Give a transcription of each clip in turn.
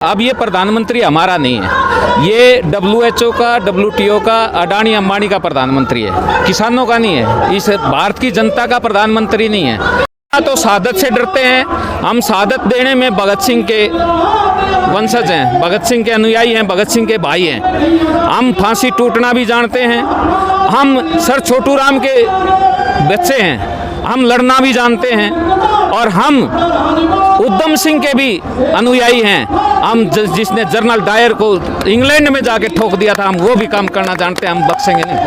अब ये प्रधानमंत्री हमारा नहीं है, ये WHO का, WTO का, अडानी अंबानी का प्रधानमंत्री है, किसानों का नहीं है, इस भारत की जनता का प्रधानमंत्री नहीं है। तो शहादत से डरते हैं, हम शहादत देने में भगत सिंह के वंशज हैं, भगत सिंह के अनुयायी हैं, भगत सिंह के भाई हैं। हम फांसी टूटना भी जानते हैं, हम सर छोटू राम के बच्चे हैं, हम लड़ना भी जानते हैं और हम उधम सिंह के भी अनुयायी हैं। हम जिसने जनरल डायर को इंग्लैंड में जाके ठोक दिया था, हम वो भी काम करना जानते हैं, हम बख्शेंगे नहीं।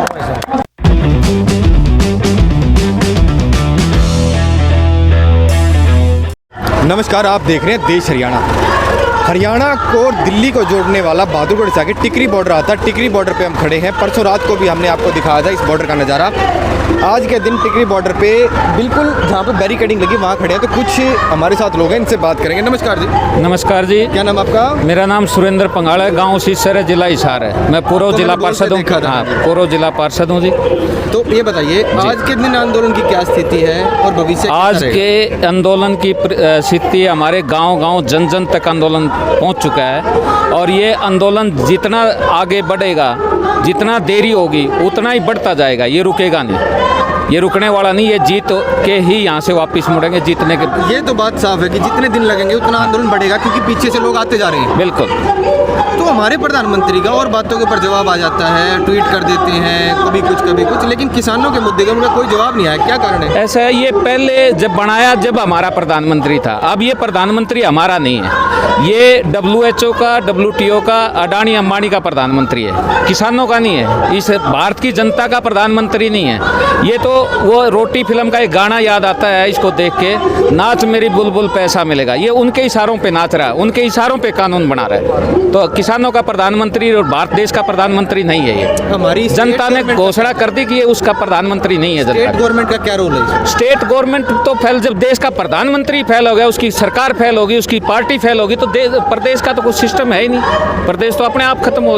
नमस्कार, आप देख रहे हैं देश हरियाणा। हरियाणा को दिल्ली को जोड़ने वाला बहादुरगढ़ से आगे टिकरी बॉर्डर आता है। टिकरी बॉर्डर पे हम खड़े हैं। परसों रात को भी हमने आपको दिखाया था इस बॉर्डर का नज़ारा। आज के दिन टिकरी बॉर्डर पे बिल्कुल जहाँ पे बैरिकेडिंग लगी वहाँ खड़े हैं। तो कुछ हमारे साथ लोग हैं, इनसे बात करेंगे। नमस्कार जी। नमस्कार जी। क्या नाम आपका? मेरा नाम सुरेंद्र पंगाड़ है, गाँव सीसर है, जिला हिसार है। मैं पूर्व जिला पार्षद हूँ। हाँ, पूर्व जिला पार्षद हूँ जी। तो ये बताइए, आज के दिन आंदोलन की क्या स्थिति है और भविष्य? आज के आंदोलन की स्थिति, हमारे गांव-गांव जन जन तक आंदोलन पहुंच चुका है और ये आंदोलन जितना आगे बढ़ेगा, जितना देरी होगी उतना ही बढ़ता जाएगा, ये रुकेगा नहीं, ये रुकने वाला नहीं। ये जीत के ही यहाँ से वापस मुड़ेंगे, जीतने के। ये तो बात साफ है कि जितने दिन लगेंगे उतना आंदोलन बढ़ेगा, क्योंकि पीछे से लोग आते जा रहे हैं। बिल्कुल। तो हमारे प्रधानमंत्री का और बातों के ऊपर जवाब आ जाता है, ट्वीट कर देते हैं, कभी कुछ, लेकिन किसानों के मुद्दे का उनका कोई जवाब नहीं आया। क्या कारण है? ऐसा है, ये पहले जब बनाया जब हमारा प्रधानमंत्री था, अब ये प्रधानमंत्री हमारा नहीं है, ये WHO का, WTO का, अडानी अंबानी का प्रधानमंत्री है, किसानों का नहीं है, इस भारत की जनता का प्रधानमंत्री नहीं है। ये तो वो रोटी फिल्म का एक गाना याद आता है, इसको देख के, नाच मेरी बुलबुल पैसा मिलेगा। ये उनके इशारों पे नाच रहा है, उनके इशारों पे कानून बना रहा है। तो किसानों का प्रधानमंत्री और भारत देश का प्रधानमंत्री नहीं है ये। हमारी जनता ने घोषणा कर दी कि ये उसका प्रधानमंत्री नहीं है। स्टेट गवर्नमेंट का क्या रोल है? स्टेट गवर्नमेंट तो फेल, जब देश का प्रधानमंत्री फेल हो गया, उसकी सरकार फेल होगी, उसकी पार्टी फेल होगी, तो प्रदेश का तो कुछ सिस्टम है ही नहीं। प्रदेश तो अपने आप खत्म हो,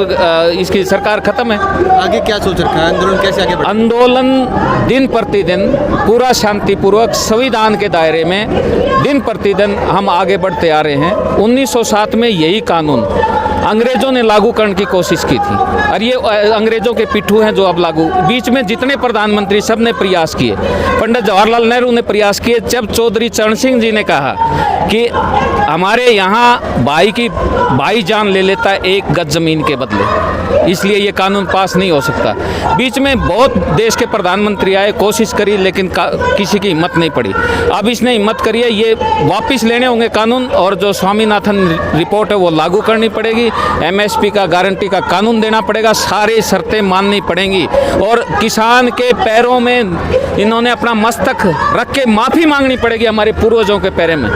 इसकी सरकार खत्म है। आगे क्या सोच रखा है? आंदोलन कैसे आगे बढ़े? आंदोलन दिन प्रतिदिन पूरा शांतिपूर्वक संविधान के दायरे में दिन प्रतिदिन हम आगे बढ़ते आ रहे हैं। 1907 में यही कानून अंग्रेजों ने लागू करने की कोशिश की थी और ये अंग्रेजों के पिट्ठू हैं जो अब लागू। बीच में जितने प्रधानमंत्री सब ने प्रयास किए, पंडित जवाहरलाल नेहरू ने प्रयास किए, जब चौधरी चरण सिंह जी ने कहा कि हमारे यहाँ भाई जान ले लेता है एक गज जमीन के बदले, इसलिए ये कानून पास नहीं हो सकता। बीच में बहुत देश के प्रधानमंत्री आए, कोशिश करी, लेकिन किसी की हिम्मत नहीं पड़ी। अब इसने हिम्मत करी है, ये वापस लेने होंगे कानून और जो स्वामीनाथन रिपोर्ट है वो लागू करनी पड़ेगी। MSP का, गारंटी का कानून देना पड़ेगा, सारी शर्तें माननी पड़ेंगी और किसान के पैरों में इन्होंने अपना मस्तक रख के माफ़ी मांगनी पड़ेगी हमारे पूर्वजों के पैरों में।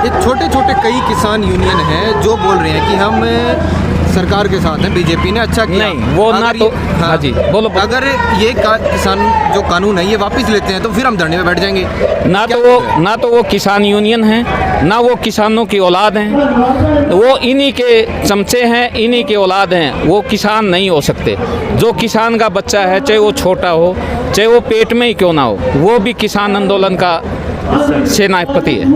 ये छोटे छोटे कई किसान यूनियन हैं जो बोल रहे हैं कि हम सरकार के साथ हैं, बीजेपी ने अच्छा किया। नहीं, वो ना तो हाँ जी बोलो। अगर ये किसान जो कानून है ये वापस लेते हैं तो फिर हम धरने में बैठ जाएंगे। ना तो वो किसान यूनियन है, ना वो किसानों की औलाद हैं, वो इन्हीं के चमचे हैं, इन्हीं की औलाद हैं। वो किसान नहीं हो सकते। जो किसान का बच्चा है, चाहे वो छोटा हो, चाहे वो पेट में ही क्यों ना हो, वो भी किसान आंदोलन का सेनापति है।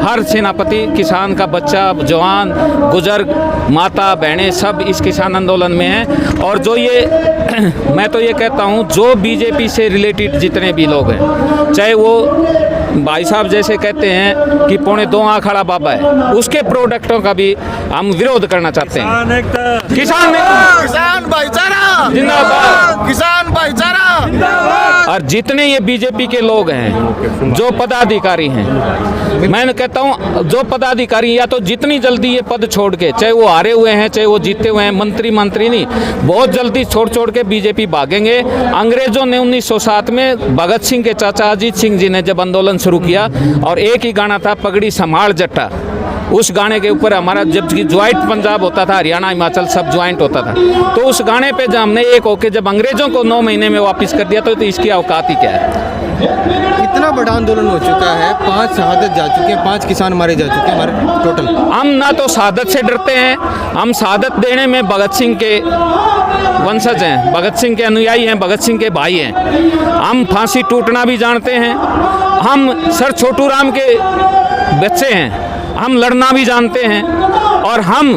हर सेनापति किसान का बच्चा, जवान, बुजुर्ग, माता, बहनें सब इस किसान आंदोलन में हैं। और जो ये मैं तो ये कहता हूँ, जो बीजेपी से रिलेटेड जितने भी लोग हैं, चाहे वो भाई साहब जैसे कहते हैं कि 2.25 आंखड़ा बाबा है, उसके प्रोडक्टों का भी हम विरोध करना चाहते हैं। किसान भाईचारा जिंदाबाद, किसान भाईचारा। और जितने ये बीजेपी के लोग हैं, जो पदाधिकारी हैं, मैं कहता हूँ जो पदाधिकारी या तो जितनी जल्दी ये पद छोड़ के, चाहे वो हारे हुए हैं चाहे वो जीते हुए हैं, मंत्री नहीं, बहुत जल्दी छोड़ के बीजेपी भागेंगे। अंग्रेजों ने 1907 में भगत सिंह के चाचा अजीत सिंह जी ने जब आंदोलन शुरू किया और एक ही गाना था, पगड़ी संभाल जट्टा, उस गाने के ऊपर हमारा जब ज्वाइंट पंजाब होता था, हरियाणा हिमाचल सब ज्वाइंट होता था, तो उस गाने पे जब हमने एक होके जब अंग्रेजों को 9 महीने में वापस कर दिया तो इसकी औकात ही क्या है। इतना बड़ा आंदोलन हो चुका है, 5 शहादत जा चुके हैं, 5 किसान मारे जा चुके हैं हमारे टोटल। हम ना तो शहादत से डरते हैं, हम शहादत देने में भगत सिंह के वंशज हैं, भगत सिंह के अनुयायी हैं, भगत सिंह के भाई हैं। हम फांसी टूटना भी जानते हैं, हम सर छोटू राम के बच्चे हैं, हम लड़ना भी जानते हैं और हम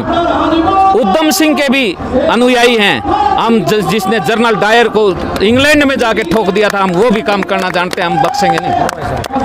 उधम सिंह के भी अनुयायी हैं। हम जिसने जनरल डायर को इंग्लैंड में जाके ठोक दिया था, हम वो भी काम करना जानते हैं, हम बख्शेंगे नहीं।